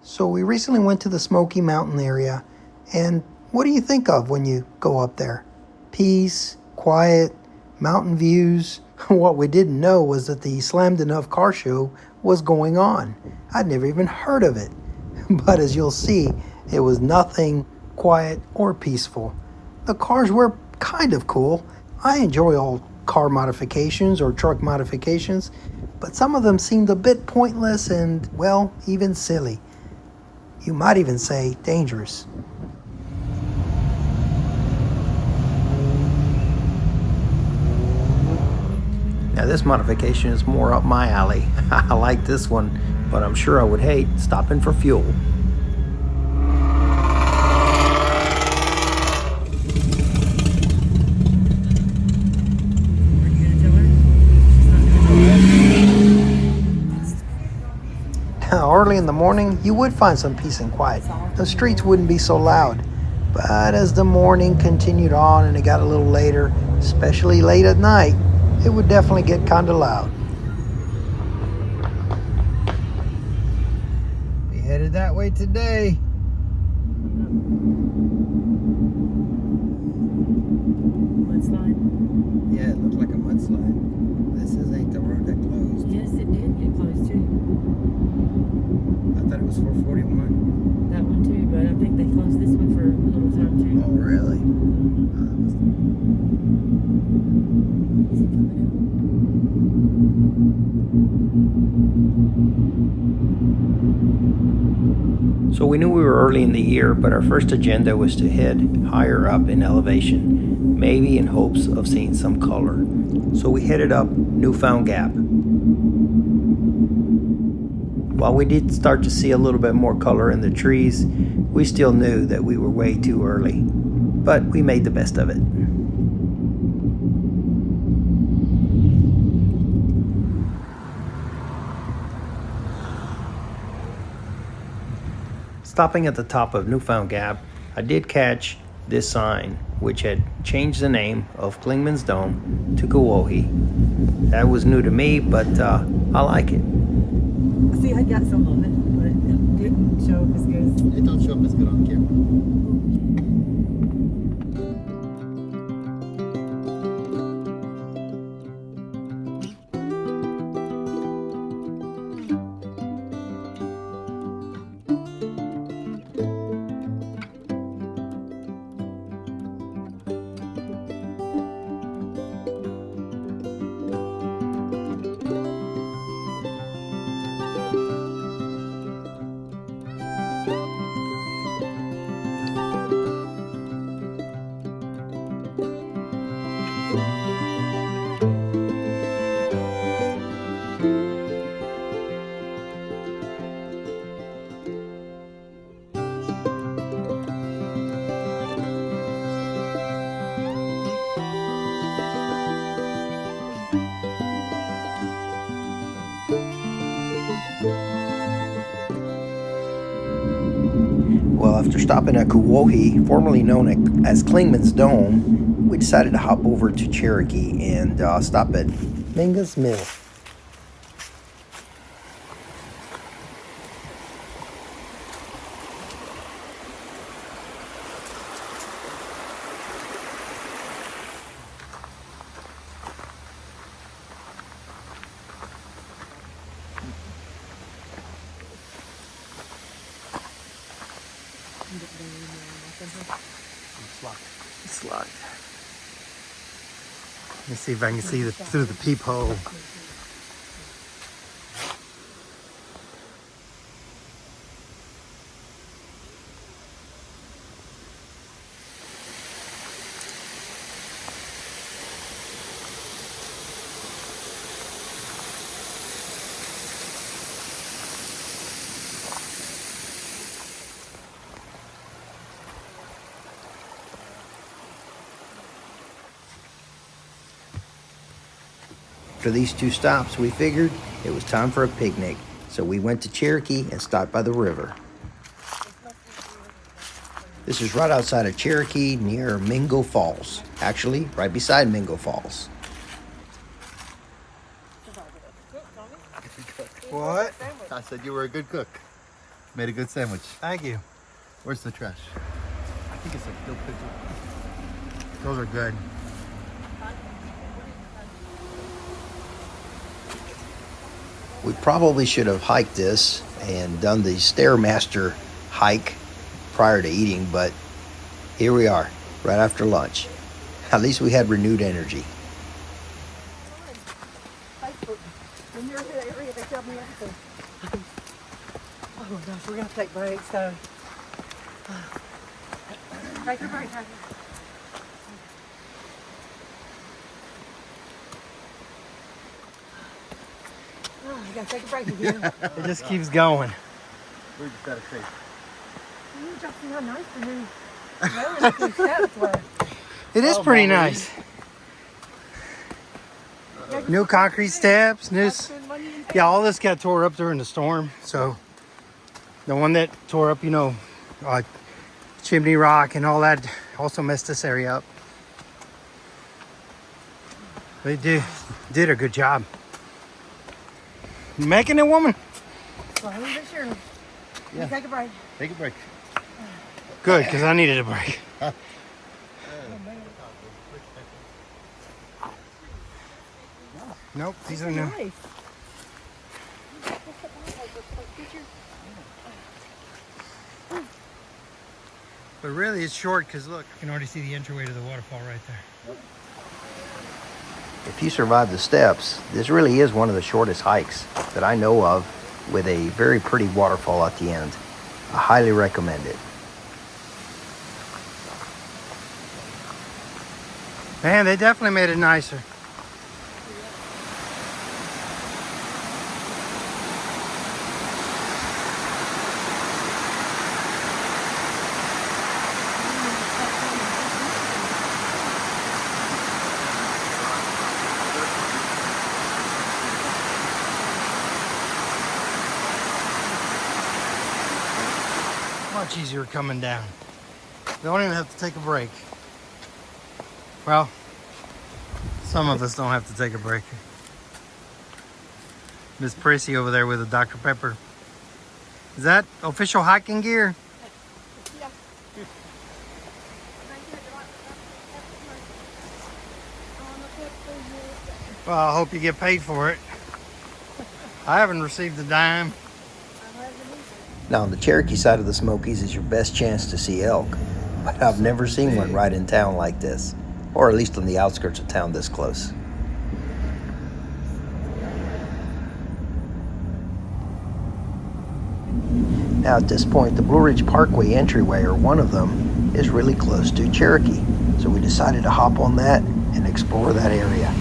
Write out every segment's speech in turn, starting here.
So we recently went to the Smoky Mountain area, and what do you think of when you go up there? Peace, quiet, mountain views. What we didn't know was that the Slammed Enough car show was going on. I'd never even heard of it. But as you'll see, it was nothing quiet or peaceful. The cars were kind of cool. I enjoy all car modifications or truck modifications, but some of them seemed a bit pointless and, well, even silly. You might even say dangerous. Now this modification is more up my alley. I like this one, but I'm sure I would hate stopping for fuel. Now, early in the morning, you would find some peace and quiet. The streets wouldn't be so loud. But as the morning continued on and it got a little later, especially late at night, it would definitely get kind of loud. We headed that way today. Mudslide? Yeah, it looked like a mudslide. This ain't the road that closed. Yes, it did get closed too. I thought it was 441. That one too, but I think they closed this one for a little time too. Oh, really? Is it coming out? So we knew we were early in the year, but our first agenda was to head higher up in elevation, maybe in hopes of seeing some color. So we headed up Newfound Gap. While we did start to see a little bit more color in the trees, we still knew that we were way too early. But we made the best of it. Stopping at the top of Newfound Gap, I did catch this sign, which had changed the name of Klingman's Dome to Kuwohi. That was new to me, but I like it. See, I got some of it, but it didn't show up as good. It don't show up as good on camera. Well, after stopping at Kuwohi, formerly known as Klingman's Dome, we decided to hop over to Cherokee and stop at Minga's Mill. It's locked. Let me see if I can see through the peephole. After these two stops, we figured it was time for a picnic, so we went to Cherokee and stopped by the river. This is right outside of Cherokee near Mingo Falls. Actually, right beside Mingo Falls. What? I said you were a good cook. Made a good sandwich. Thank you. Where's the trash? I think it's a dope picture. Those are good. We probably should have hiked this and done the Stairmaster hike prior to eating, but here we are, right after lunch. At least we had renewed energy. When you're in the area, they tell me everything. Oh my gosh, we're gonna take breaks, so. Take your break, honey. Oh, you gotta take a break again. It just keeps going. We're just out of shape. You just see how nice the new road steps were. It is pretty nice. New concrete steps, yeah, all this got tore up during the storm. So the one that tore up, Chimney Rock and all that also messed this area up. They did a good job. You making it, woman? Slowly but surely. Yeah. You take a break. Take a break. Good, because I needed a break. Nope, these are new. Nice. But really it's short because look, you can already see the entryway to the waterfall right there. If you survive the steps, this really is one of the shortest hikes that I know of, with a very pretty waterfall at the end. I highly recommend it. Man, they definitely made it nicer. Much easier coming down. Don't even have to take a break. Well, some of us don't have to take a break. Miss Prissy over there with a Dr. Pepper. Is that official hiking gear? Yeah. Well, I hope you get paid for it. I haven't received a dime. Now, on the Cherokee side of the Smokies is your best chance to see elk, but I've never seen one right in town like this, or at least on the outskirts of town this close. Now, at this point, the Blue Ridge Parkway entryway, or one of them, is really close to Cherokee, so we decided to hop on that and explore that area.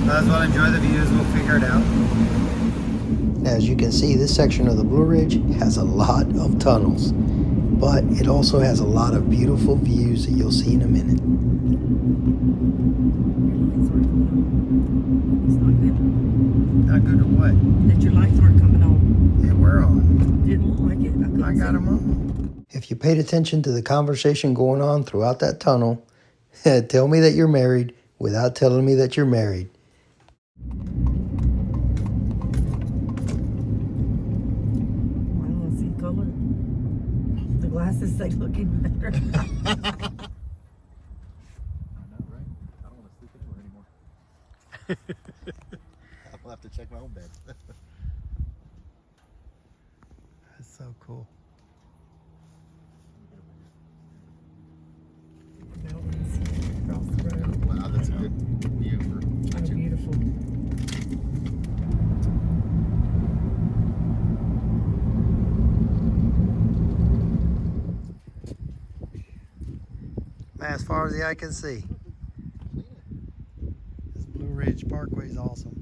Might as well enjoy the views, we'll figure it out. As you can see, this section of the Blue Ridge has a lot of tunnels, but it also has a lot of beautiful views that you'll see in a minute. It's not good. Not good or what? That your lights aren't coming on. They were on. Didn't look like it. I got them on. If you paid attention to the conversation going on throughout that tunnel, tell me that you're married without telling me that you're married. Glasses, they look even better. I know, right? I don't want to sleep anywhere anymore. I'll have to check my own bed. That's so cool. Mountains across the road. Wow, that's a good view for Oh, beautiful. As far as the eye can see. This Blue Ridge Parkway is awesome.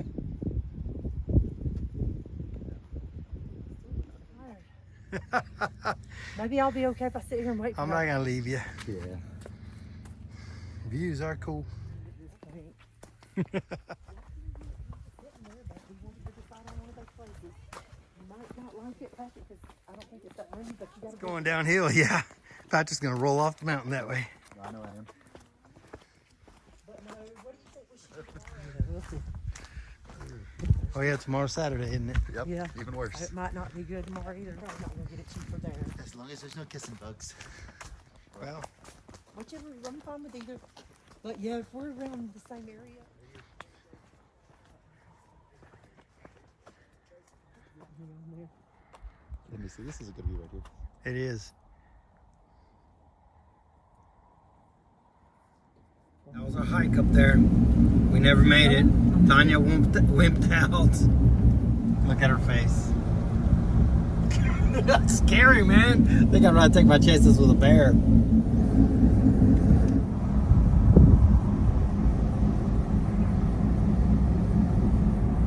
Maybe I'll be okay if I sit here and wait for I'm not gonna leave you. yeah. Views are cool. It's going downhill, yeah. Patrick's gonna roll off the mountain that way. I know I am. But no, what do you think we should do tomorrow? Oh yeah, tomorrow's Saturday, isn't it? Yep. Yeah. Even worse. It might not be good tomorrow either. I'm not gonna get it cheaper there. As long as there's no kissing bugs. Well, Whichever, I'm fine with either. But yeah, if we're around the same area. Let me see. This is a good view right here. it is. That was our hike up there. We never made it. Tanya wimped out. Look at her face. That's scary, man. I think I'm gonna take my chances with a bear.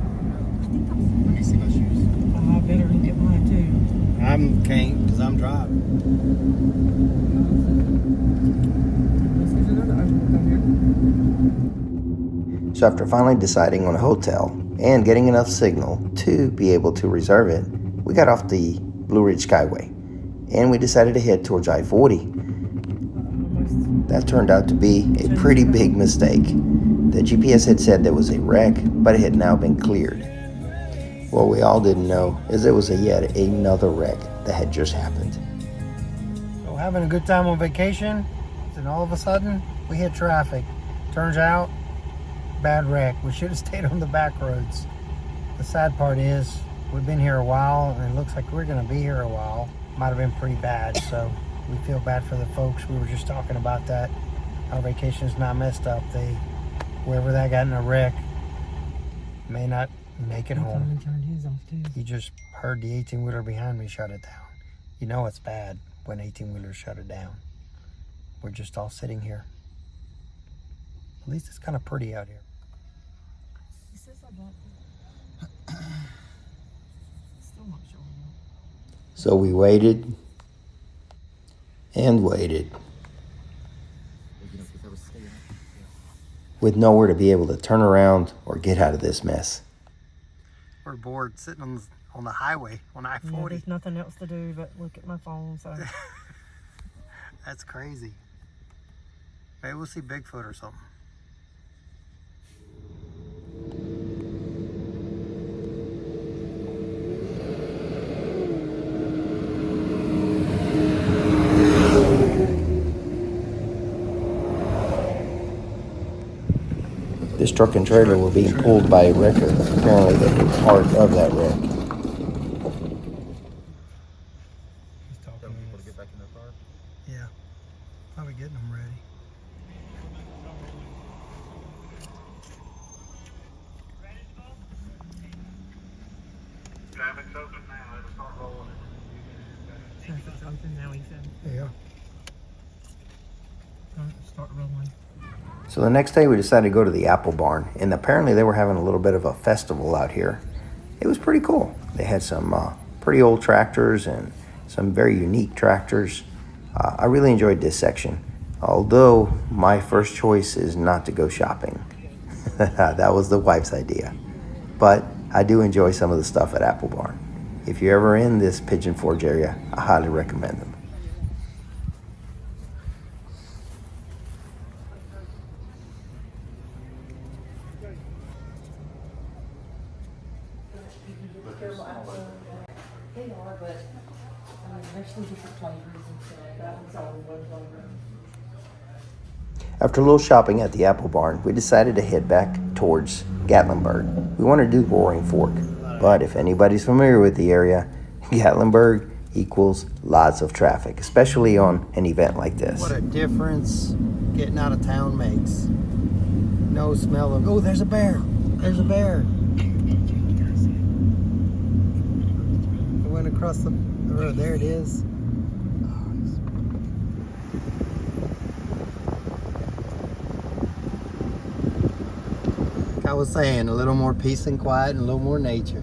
Let me see my shoes. I better look at mine too. I'm can't because I'm driving. There's another overlook here. So after finally deciding on a hotel and getting enough signal to be able to reserve it, we got off the Blue Ridge Skyway and we decided to head towards I-40. That turned out to be a pretty big mistake. The GPS had said there was a wreck, but it had now been cleared. What we all didn't know is there was yet another wreck that had just happened. So having a good time on vacation, then all of a sudden we hit traffic. Turns out, bad wreck. We should have stayed on the back roads. The sad part is we've been here a while and it looks like we're going to be here a while. Might have been pretty bad, so we feel bad for the folks. We were just talking about that. Our vacation's not messed up. Whoever that got in a wreck may not make it home. Turned his off too. You just heard the 18-wheeler behind me shut it down. You know it's bad when 18-wheelers shut it down. We're just all sitting here. At least it's kind of pretty out here. He says I got it. Still not showing up. So we waited and waited You know, because I was staying. with nowhere to be able to turn around or get out of this mess. We're bored sitting on the highway on Yeah, I-40. there's nothing else to do but look at my phone, so. That's crazy. Maybe we'll see Bigfoot or something. This truck and trailer were being pulled by a wrecker. Apparently they were part of that wreck. He's Tell talking. people to get back in their car. Yeah. Probably getting them ready. Traffic's open now, it'll start rolling. Traffic's open now, he said. Yeah. Start rolling. So the next day we decided to go to the Apple Barn, and apparently they were having a little bit of a festival out here. It was pretty cool. They had some pretty old tractors and some very unique tractors. I really enjoyed this section, although my first choice is not to go shopping. That was the wife's idea. But I do enjoy some of the stuff at Apple Barn. If you're ever in this Pigeon Forge area, I highly recommend them. They are, but I mean, there's still different flavors and stuff. That one's all one flavor. After a little shopping at the Apple Barn, we decided to head back towards Gatlinburg. We wanted to do Roaring Fork, but if anybody's familiar with the area, Gatlinburg equals lots of traffic, especially on an event like this. What a difference getting out of town makes. No smell of, oh, there's a bear. There's a bear. It went across the road. There it is. Like I was saying, a little more peace and quiet and a little more nature.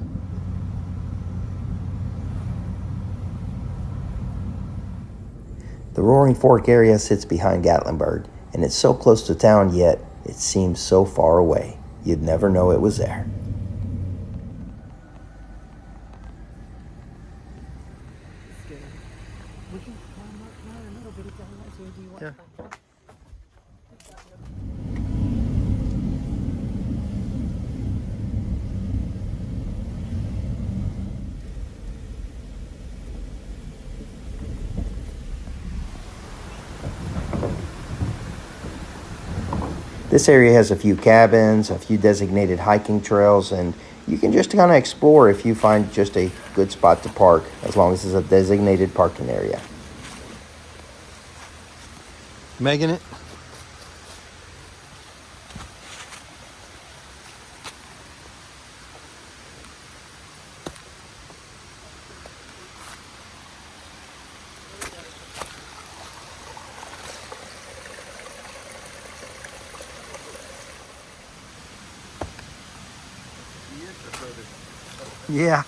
The Roaring Fork area sits behind Gatlinburg, and it's so close to town, yet it seems so far away. You'd never know it was there. We can climb up there a little bit if y'all want to. Do you want Yeah. to? This area has a few cabins, a few designated hiking trails, and you can just kind of explore if you find just a good spot to park, as long as it's a designated parking area. Making it? Yeah.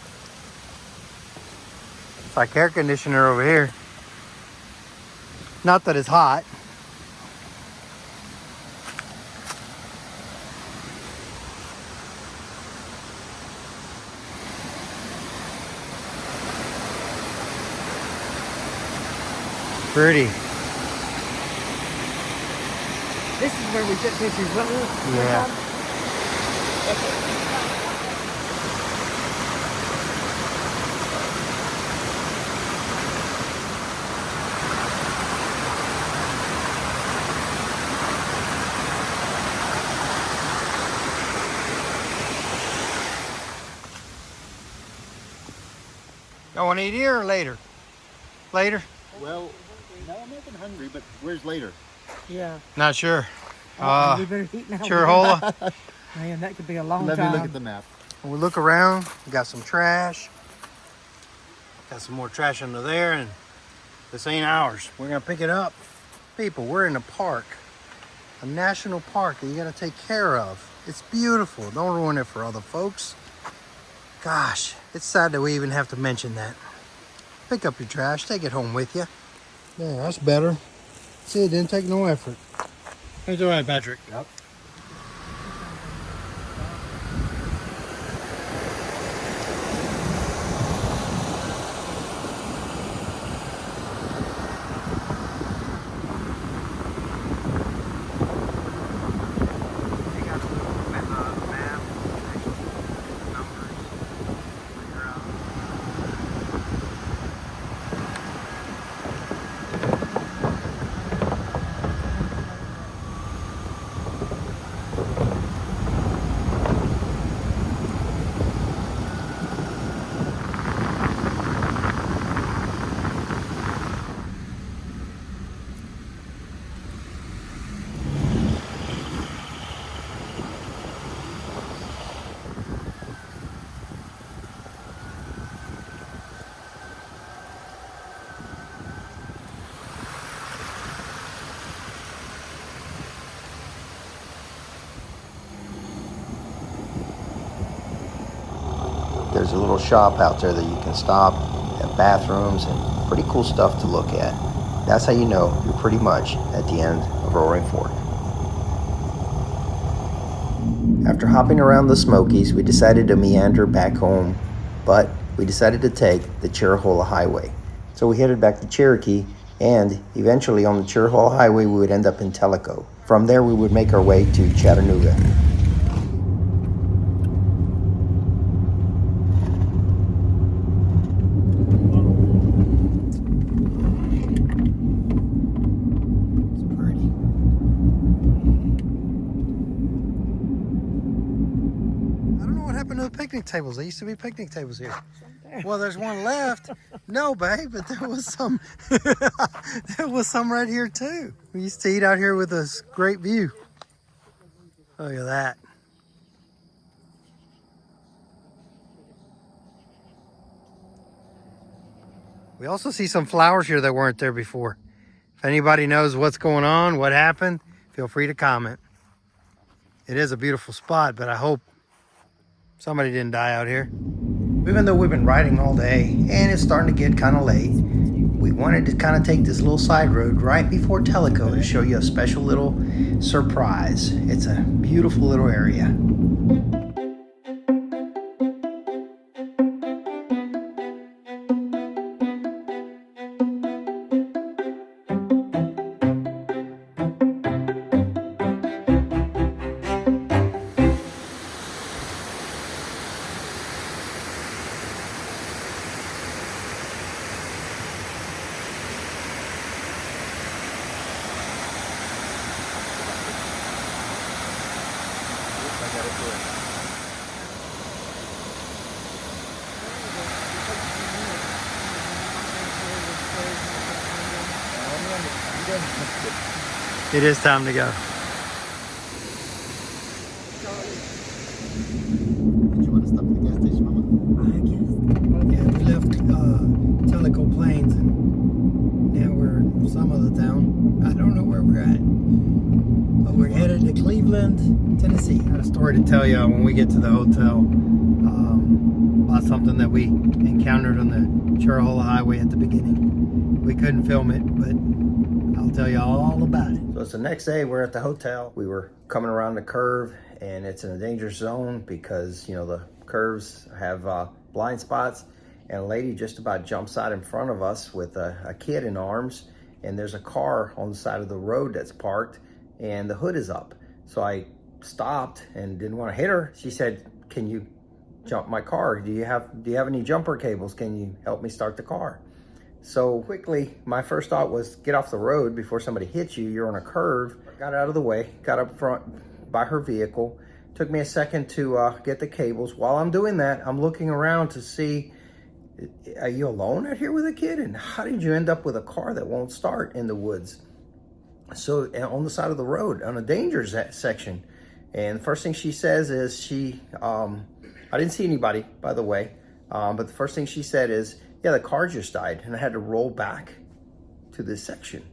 It's like air conditioner over here. Not that it's hot. Pretty. This is where we took pictures, wasn't it? Yeah. Y'all want to eat here or later? Later? Well, now I'm not hungry, but where's later? Yeah. Not sure. We better eat now. Chirhola. Man, that could be a long Let time. me look at the map. We look around, we got some trash. Got some more trash under there, and this ain't ours. We're gonna pick it up. People, we're in a park, a national park that you gotta take care of. It's beautiful. Don't ruin it for other folks. Gosh, it's sad that we even have to mention that. Pick up your trash, take it home with you. Yeah, that's better. See, it didn't take no effort. It's all right, Patrick. Yep. There's a little shop out there that you can stop, have bathrooms, and pretty cool stuff to look at. That's how you know you're pretty much at the end of Roaring Fork. After hopping around the Smokies, we decided to meander back home, but we decided to take the Chirhola Highway. So we headed back to Cherokee, and eventually on the Chirhola Highway we would end up in Tellico. From there we would make our way to Chattanooga. Picnic tables. There used to be picnic tables here. Well, there's one left. No, babe, but there was some. There was some right here too. We used to eat out here with this great view. Look at that. We also see some flowers here that weren't there before. If anybody knows what's going on, what happened, feel free to comment. It is a beautiful spot, but I hope somebody didn't die out here. Even though we've been riding all day and it's starting to get kind of late, we wanted to kind of take this little side road right before Tellico to show you a special little surprise. It's a beautiful little area. It is time to go. Did you want to stop at the gas station, Mama? I guess. Yeah, we left Tellico Plains and now we're in some other town. I don't know where we're at. But we're headed to Cleveland, Tennessee. I got a story to tell you when we get to the hotel about something that we encountered on the Churrola Highway at the beginning. We couldn't film it, but I'll tell you all about it. So it's the next day, we're at the hotel. We were coming around the curve and it's in a dangerous zone because, you know, the curves have blind spots, and a lady just about jumps out in front of us with a kid in arms, and there's a car on the side of the road that's parked and the hood is up. So I stopped and didn't want to hit her. She said, "Can you jump my car? Do you have any jumper cables? Can you help me start the car?" So quickly, my first thought was get off the road before somebody hits you. You're on a curve. Got out of the way, got up front by her vehicle. Took me a second to get the cables. While I'm doing that, I'm looking around to see, are you alone out here with a kid? And how did you end up with a car that won't start in the woods? So on the side of the road, on a danger section. And the first thing she says is I didn't see anybody, by the way. But the first thing she said is, yeah, the car just died and I had to roll back to this section.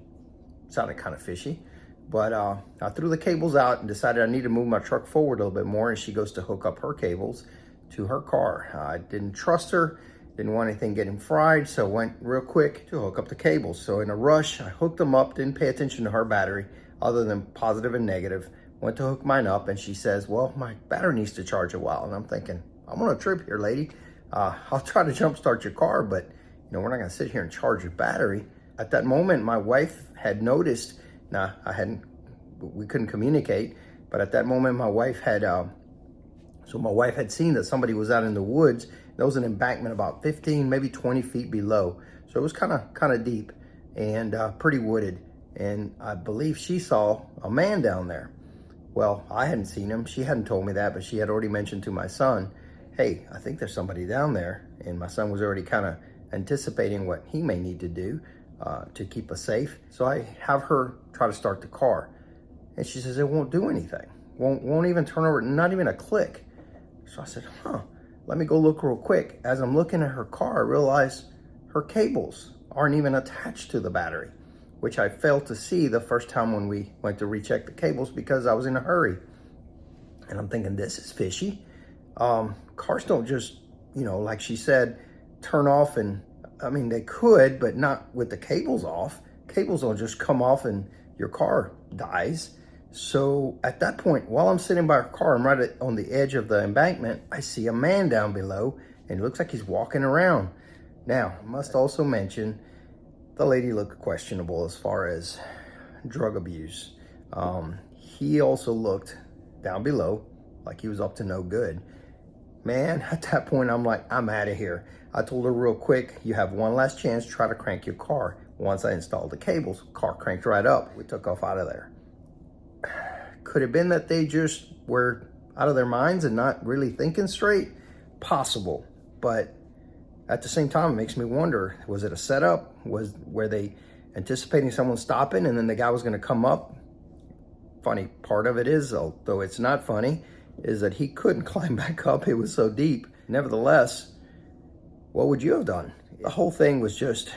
Sounded kind of fishy, but I threw the cables out and decided I need to move my truck forward a little bit more, and she goes to hook up her cables to her car. I didn't trust her, didn't want anything getting fried, so went real quick to hook up the cables. So in a rush, I hooked them up, didn't pay attention to her battery other than positive and negative. Went to hook mine up and she says, well, my battery needs to charge a while. And I'm thinking, I'm on a trip here, lady. I'll try to jumpstart your car, but you know, we're not gonna sit here and charge your battery. At that moment, my wife had noticed, we couldn't communicate, but at that moment, my wife had seen that somebody was out in the woods. There was an embankment about 15, maybe 20 feet below. So it was kind of deep and pretty wooded. And I believe she saw a man down there. Well, I hadn't seen him. She hadn't told me that, but she had already mentioned to my son, hey, I think there's somebody down there. And my son was already kind of anticipating what he may need to do to keep us safe. So I have her try to start the car. And she says, it won't do anything. Won't even turn over, not even a click. So I said, let me go look real quick. As I'm looking at her car, I realize her cables aren't even attached to the battery, which I failed to see the first time when we went to recheck the cables because I was in a hurry. And I'm thinking, this is fishy. Cars don't just, you know, like she said, turn off, and I mean, they could, but not with the cables off. Cables don't just come off and your car dies. So at that point, while I'm sitting by her car, I'm right on the edge of the embankment, I see a man down below and it looks like he's walking around. Now, I must also mention, the lady looked questionable as far as drug abuse. He also looked down below like he was up to no good. Man, at that point, I'm like, I'm out of here. I told her real quick, you have one last chance, try to crank your car. Once I installed the cables, car cranked right up. We took off out of there. Could have been that they just were out of their minds and not really thinking straight? Possible. But at the same time, it makes me wonder, was it a setup? Were they anticipating someone stopping and then the guy was going to come up? Funny part of it is, although it's not funny, is that he couldn't climb back up. It was so deep. Nevertheless, what would you have done? The whole thing was just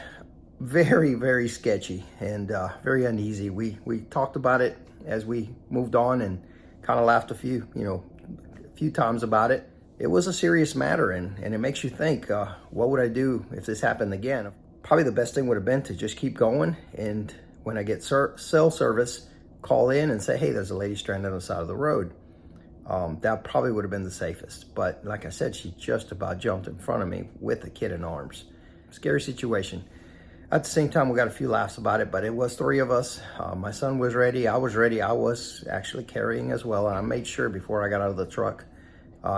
very, very sketchy and very uneasy. We talked about it as we moved on and kind of laughed a few times about it. It was a serious matter, and it makes you think, what would I do if this happened again? Probably the best thing would have been to just keep going, and when I get cell service, call in and say, hey, there's a lady stranded on the side of the road. That probably would have been the safest. But like I said, she just about jumped in front of me with a kid in arms. Scary situation. At the same time, we got a few laughs about it, but it was three of us. My son was ready. I was ready. I was actually carrying as well. And I made sure before I got out of the truck,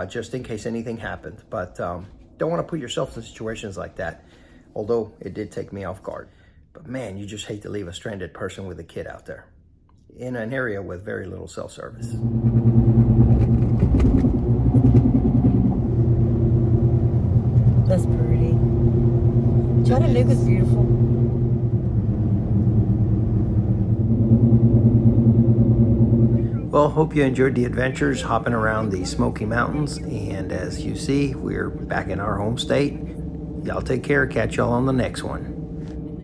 just in case anything happened. But don't want to put yourself in situations like that, although it did take me off guard. But man, you just hate to leave a stranded person with a kid out there in an area with very little cell service. Chattanooga's beautiful. Well, hope you enjoyed the adventures hopping around the Smoky Mountains. And as you see, we're back in our home state. Y'all take care. Catch y'all on the next one.